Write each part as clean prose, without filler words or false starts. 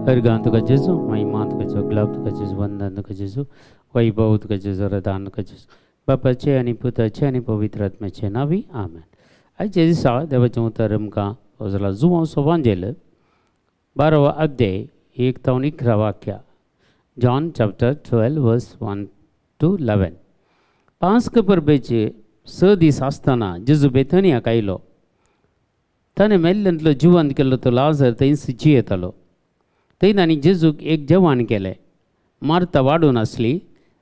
अर्गां तुका जेजू, महिमा तुका जेजू, ग्लाब तुका जेजू, वंदन तुका जेजू, वैभव तुका जेजू, रदान तुका जेजू, बापाचे आनी पुताचे आनी पवित्र आत्म्याचे नावी आमेन. आयच्या दिसा देवाचें उतर आमकां जाला जुवांचो वांजेल 12वा अध्याय 1 ते 11 वाक्या. जॉन चॅप्टर 12 वर्स 1 to 11. पास्क परबेचे 6 दीस आसतना जेजू बेथानियाक आयलो. ताणें मेल्ल्यांतलो जिवंत केल्लो तो लाजर थंयच जियेतालो. थंय तांणी जेजूक एक जेवण केलें. मार्ता वाडून आसली.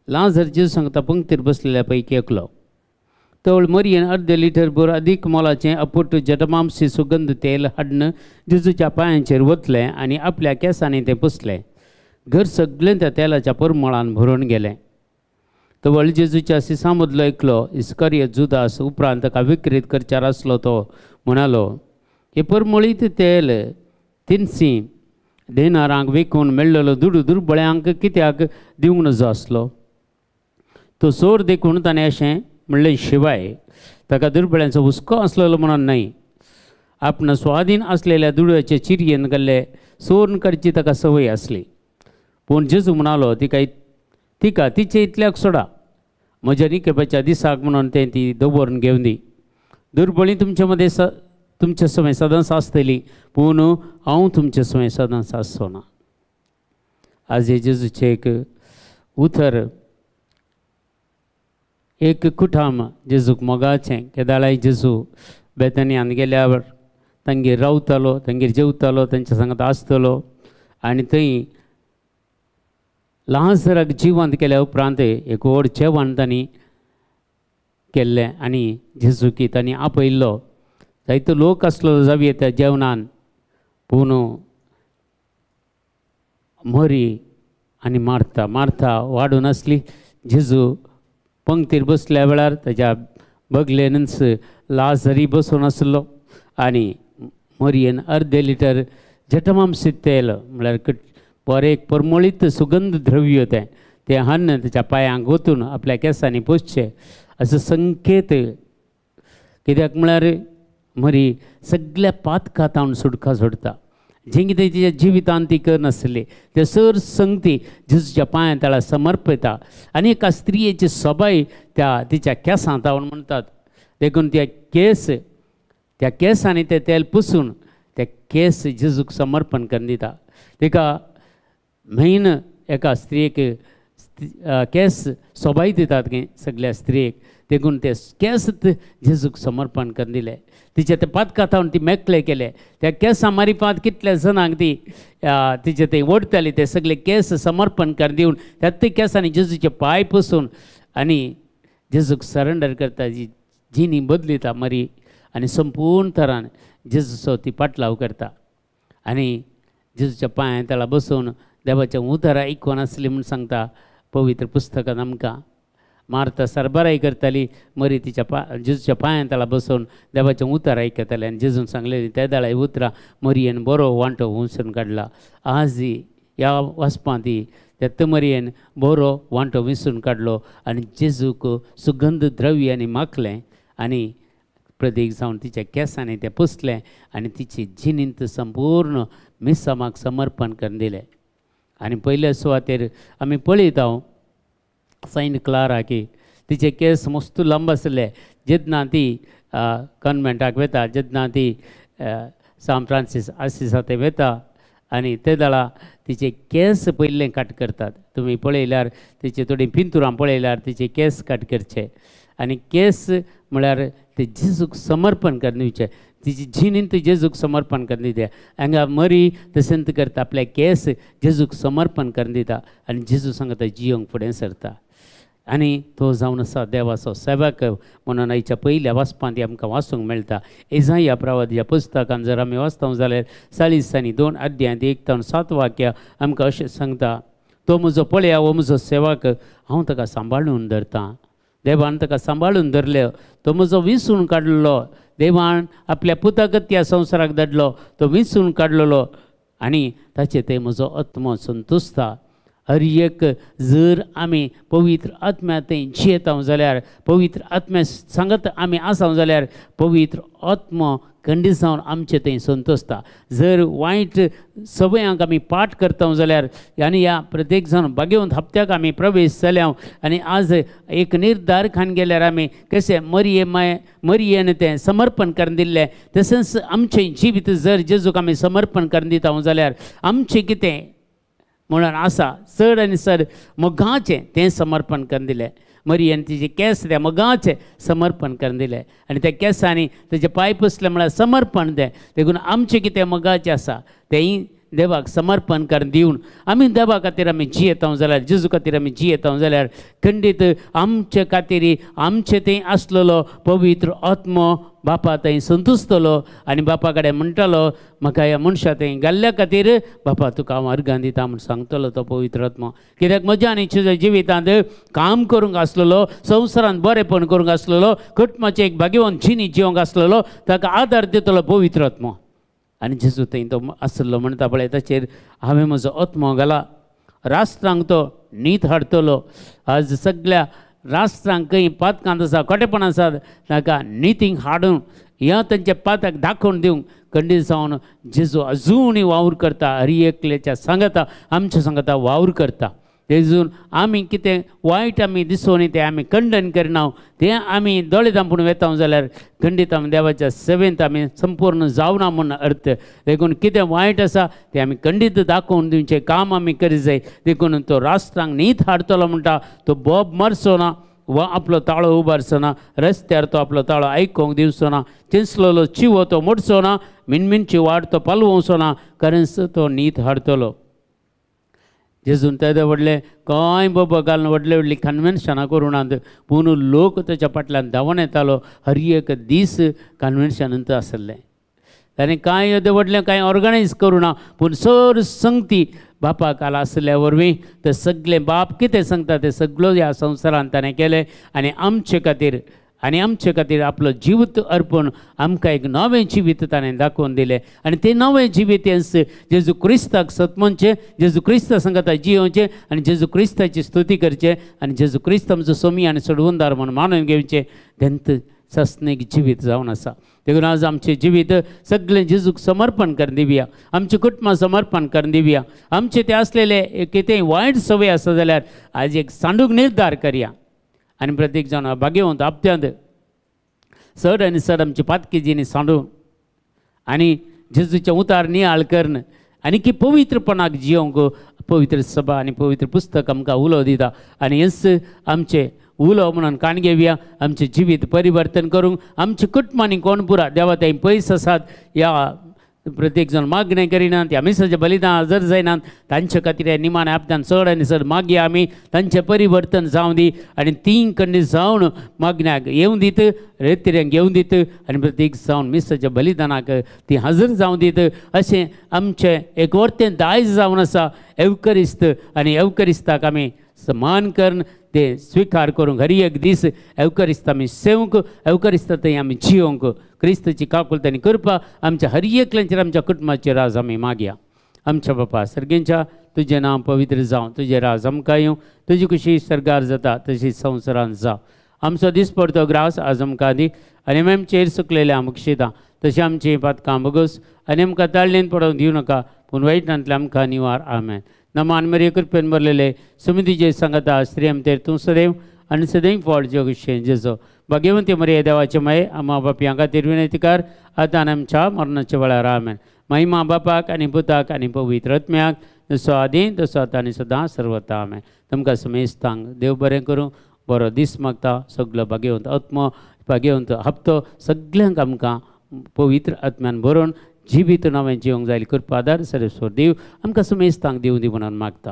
लाजर जेजू सांगता पंक्तीर बसलेल्या पैकी एकलो. तवळ मरयेन अर्द लिटर भर अदीक मोलाचें अपुट जटमांसी सुगंध तेल हाडून जेजूच्या पांयांचेर वतलें आनी आपल्या केंसांनी तें पुसलें. घर सगळें त्या तेलाच्या परमळान भरून गेलें. तवळ जेजूच्या सिसां मदलो एकलो इस्करियोत जुदास उपरांत ताका विक्रीत करच्यार आसलो तो म्हणालो, हे परमळीत तेल 300 देनारांक विकून मेळ्ळेलो दुर्बळ्यांक कित्याक दिवंक नजो आसलो. तो सोर देखून ताणें अशें म्हणलें, शिवाय ताका दुर्बळ्यांचो हुस्को आसलेलो म्हणून न्हय, आपण स्वाधीन असलेल्या दुडयाचे चिरयेन गेल्ले सोर्न करची ताका संवय आसली. पूण जेजू म्हणालो तिका तिचे इतल्याक सोडा, म्हज्या निकेपाच्या दिसाक म्हणून तें ती दवरून घेवन दी. दुर्बळी तुमचे मदें तुमचे समय सदांच आसतली, पूण हांव तुमचे समय सदांच आसचो ना. आज हे जेजूचें एक उतर, एक कुटाम जेजूक मोगाचें. केदाळाय जेजू बेथानियान गेल्यावर तांगेर रावतालो, तांगेर जेवतालो, तांच्या सांगात आसतलो. आनी थंय लाजराक जिवंत केल्या उपरांत एक व्हड जेवण तांणी केल्लें आनी जेजूक तांणी आपयल्लो. जायतो लोक आसलो जावये त्या जेवणान, पूण मरी आनी मार्था वाडून आसली. जेजू पंक्तीर बसल्या वेळार ताच्या बगलेनच लाजरी बसून आसलो आनी मरयेन अर्दे लिटर जटमांसी तेल म्हळ्यार बरें एक परमळीत सुगंध द्रव्य तें हाडून ताच्या पांयांक ओतून आपल्या केंसांनी पुसचें असो संकेत. कित्याक म्हळ्यार मरी सगळ्या पातकांतावन सुटका सोडता. जें कितें तिच्या जिवितांत ती करनासली ते सर संगती जेजूच्या पांया तळा समर्पिता. आनी एका स्त्रियेची सबाय त्या तिच्या केंसांत तावन म्हणटात. देखून त्या केंसांनी तें तेल पुसून ते केंस जेजूक समर्पण करून दिता. तिका मेन एका स्त्रियेक केंस सोबाय दितात गे सगळ्या स्त्रियेक. देखून ते केंस जेजूक समर्पण करून दिले. तिचे ते पातकांतावन ती मेकळे केले. त्या केंसां मारिपांत कितल्या जणांक ती तिचे ते ओडताली ते सगळे केंस समर्पण करून दिवन त्याच केंसांनी जेजूचे पांय पुसून आनी जेजूक सरेंडर करता. जिणी बदलिता मरी आनी संपूर्ण तरान जेजूचो ती पाटलाव करता. आनी जेजूच्या पांया तळा बसून देवाचें उतर आयकून आसली म्हूण सांगता पवित्र पुस्तकांत आमकां. मार्ता सरबराई करताली, मरी तिच्या जेजूच्या पांया तळा बसून देवाचें उतर आयकतालें. आनी जेजून सांगलेली त्या दाळा उतरां मरयेन बरो वांटो विंसून काडला. आज ह्या वचपांत त्या मरयेन बरो वांटो विंसून काडलो आनी जेजूक सुगंध द्रव्य आनी माखलें आनी प्रदीक जावन तिच्या केंसांनी तें पुसलें आनी तिची जिणींत संपूर्ण मिसामाक समर्पण करून दिलें. आनी पयल्या सुवातेर आमी पळयता सेंट क्लारा की तिचे केस मस्त लांब आसले. जेन्ना ती कॉन्वेंटाक वता, जेन्ना ती सान फ्रांसीस आसिसा ते वता आनी ते दाळा तिचे केस पयलें कट करतात. तुमी पळयल्यार तिचे थोडी पिंतुरां पळयल्यार तिचे केस कट करचे आनी केस म्हळ्यार ते जेजूक समर्पण करून दिवचे. तिची जिणींत जेजूक समर्पण करून दिता. हांगा मरी तशेंच करता, आपले केस जेजूक समर्पण करून दिता आनी जेजू सांगता जियोंक फुडें सरता. आनी तो जावन आसा देवाचो सेवक म्हणून आयच्या पयल्या वाचपांत आमकां वाचूंक मेळटा. इसाया प्रवादीच्या पुस्तकांत जर आमी वाचता जाल्यार 40 आनी 2 अध्यायांत 1 ते 7 वाक्या आमकां अशें सांगता, तो म्हजो पळया हो म्हजो सेवक, हांव ताका सांबाळून धरतां. देवान ताका सांबाळून धरलो. तो म्हजो विंसून काडलेलो. देवान आपल्या पुतागत ह्या संवसाराक धाडलो. तो विंसून काडलेलो आनी ताचे ते म्हजो आत्मो संतुसता. हर एक जर आमी पवित्र आत्म्यात जियेता जाल्यार, पवित्र आत्म्या सांगत आमी आसा जाल्यार पवित्र आत्मो खंडीत जावन आमचे थंय संतोसता. जर वायट सवयांक आमी पाठ करता जाल्यार आनी ह्या प्रत्येक जण भाग्यवंत हप्त्याक आमी प्रवेश जाल्या आनी आज एक निर्धार खान गेल्यार आमी कशें मरियेन तें समर्पण करून दिल्लें तशेंच आमचें जिवीत जर जेजूक आमी समर्पण करून दिता जाल्यार आमचें कितें म्हणून आसा चड आनी चड मोगाचें तें समर्पण करून दिलें. मरियेन तिचे केस त्या मोगाचें समर्पण करून दिलें आनी त्या केसांनी तेजे पांय पुसले म्हळ्यार समर्पण तें. देखून आमचें कितें मोगाचें आसा तेंय देवाक समर्पण करून दिवन आमी देवा खातीर आमी जियेता जाल्यार जेजू खातीर आमी जियेता जाल्यार खंडीत आमचे खातीर आमचे थंय आसलेलो पवित्र आत्मो बापा थंय संतुसतलो आनी बापा कडेन म्हणटलो म्हाका ह्या मनशा थंय घाल्ल्या खातीर बापा तुका हांव अर्गां दिता म्हूण सांगतलो तो पवित्र आत्मो. कित्याक म्हज्या आनी तुज्या जिवितांत काम करूंक आसलेलो, संवसारांत बरेंपण करूंक आसलेलो, कुटुंबाचें एक भाग्यवंत जिणी जिवंक आसलेलो ताका आदार दितलो पवित्र आत्मो. आनी जेजू थंय तो आसलो म्हणटा पळय ताचेर हांवें म्हजो आत्मो घाला. राष्ट्रांक तो न्हीद हाडटलो. आज सगळ्या राष्ट्रांक खंय पातकांत आसा खोटेपण आसा ताका नितींक हाडून ह्या तांच्या पाताक दाखोवन दिवंक खंडीत जावन जेजू अजुनूय वावर करता. हरी एकल्याच्या सांगता आमच्या सांगता वावर करता. तेजून आमी कितें वायट आमी दिसोनी तें आमी खंडन करिना तें आमी दोळे धांपून वेता जाल्यार खंडीत आमी देवाच्या सेवेंत आमी संपूर्ण जावना म्हूण अर्थ. देखून कितें वायट आसा तें आमी खंडीत दाखोवन दिवचें काम आमी करी जाय. देखून तो राष्ट्रांक न्हीद हाडटलो म्हणटा तो बोब मारचो ना वा आपलो ताळो उबारचो ना, रस्त्यार तो आपलो ताळो आयकोंक दिवचो ना, चिंचलेलो चिवो तो मोडचो ना, मिनमिनची वाट तो पालवचो ना, कारण तो न्हीद हाडटलो. जेजून तेदे व्हडले कांय बाबा घालून व्हडले व्हडली कन्वेन्शनां करूनात पूण लोक ताच्या फाटल्यान धांवून येतालो. हर एक दीस कन्वेन्शनांत आसले ताणें कांय व्हडलें कांय ऑर्गनायज करूना पूण सर संगती बापाक आसल्या वरवीं ते सगळें बाप कितें सांगता तें सगळो ह्या संवसारांत ताणें केलें आनी आमचे खातीर आपलो जिवीत अर्पण आमकां एक नवें जिवीत ताणें दाखोवन दिलें आनी तें नवें जिवीत जेजू क्रिस्ताक सतमनचें, जेजू क्रिस्ता सांगता जियोवचें आनी जेजू क्रिस्ताची स्तुती करचें आनी जेजू क्रिस्त आमचो सोमी आनी सोडवूनदार म्हणून मानून घेवचें. तेंत सस्नेक जिवीत जावन आसा. देखून आज आमचें जिवीत सगळें जेजूक समर्पण करून दिवया. आमचें कुटुंबां समर्पण करून दिवया. आमचे ते आसलेले कितेंय वायट सवय आसा जाल्यार आज एक सांडूक निर्धार करया आनी प्रत्येक जाण भाग्यवंत हप्त्यांत चड आनी चड आमची पातकी जिणी सांडून आनी जेजूचे उतार नियाळ करून आनी की पवित्रपणाक जियोंक पवित्र सभा आनी पवित्र पुस्तक आमकां उलो दिता आनी हेच आमचे उलो म्हणून काण घेवया. आमचें जिवीत परिवर्तन करूंक आमच्या कुटुंबांनी कोण पुरा देवा थंय पयस आसात ह्या प्रत्येक जण मागणें करिनात, ह्या मिसाचें बलिदान हजर जायनात, तांचे खातीर ह्या निमाण्या हप्त्यान चड आनी चड मागया आमी तांचें परिवर्तन जावं दी आनी तीं खंडीत जावन मागण्याक येवं दीत, रेत्यांक येवं दीत आनी प्रत्येक जावन मिसाच्या बलिदानाक ती हजर जावं दीत. अशें आमचें एक वर्तें दायज जावन आसा एवकरिस्त आनी एवकरिस्ताक आमी समान करून ते स्विकार करूंक हर एक दीस एवकरिस्त आमी सेवंक, एवकरिस्त थंय आमी जियोंक क्रिस्ताची काकुलत आनी कृपा आमच्या हर एकल्याचेर आमच्या कुटुंबाचेर राज आमी मागया. आमच्या बापा सर्गेंच्या तुजें नांव पवित्र जावं, तुजें राज आमकां येवं, तुजी कुशी सरकार जाता तशी संवसारांत जावं. आमचो दीस पडतो ग्रास आज आमकां दी आनी आमी आमचेर सुकलेले आमकां शिता तशें आमची पातकां बगोस आनी आमकां ताळ्ळेन पडोवंक दिवं नाका पूण वायटांतल्यान आमकां निवार. आमेन. नमान मरे कृपेन भरलेले सुमितीचे सांगता स्त्री आमचेर तूं सदैव आनी सदैव फावट जगशें जेजो भाग्यवंती मरे देवाचे माये आमा बापी हांकां खातीर विनंतीकार आतां आनी आमच्या मरणाच्या वेळार. आमेन. महिमा बापाक आनी पुताक आनी पवित्र आत्म्याक जसो आदीं तसो आतां आनी सदां सर्वता. आमेन. तुमकां समेस्तांक देव बरें करूं. बरो दीस मागता. सगळो भाग्यवंत आत्मो भाग्यवंत हप्तो सगळ्यांक आमकां पवित्र आत्म्यान भरून जिवीत नवें जिवंक जाय कृपा आदार सर्वेश्वर देव आमकां समेस्तांक दिवं दी म्हणून मागता.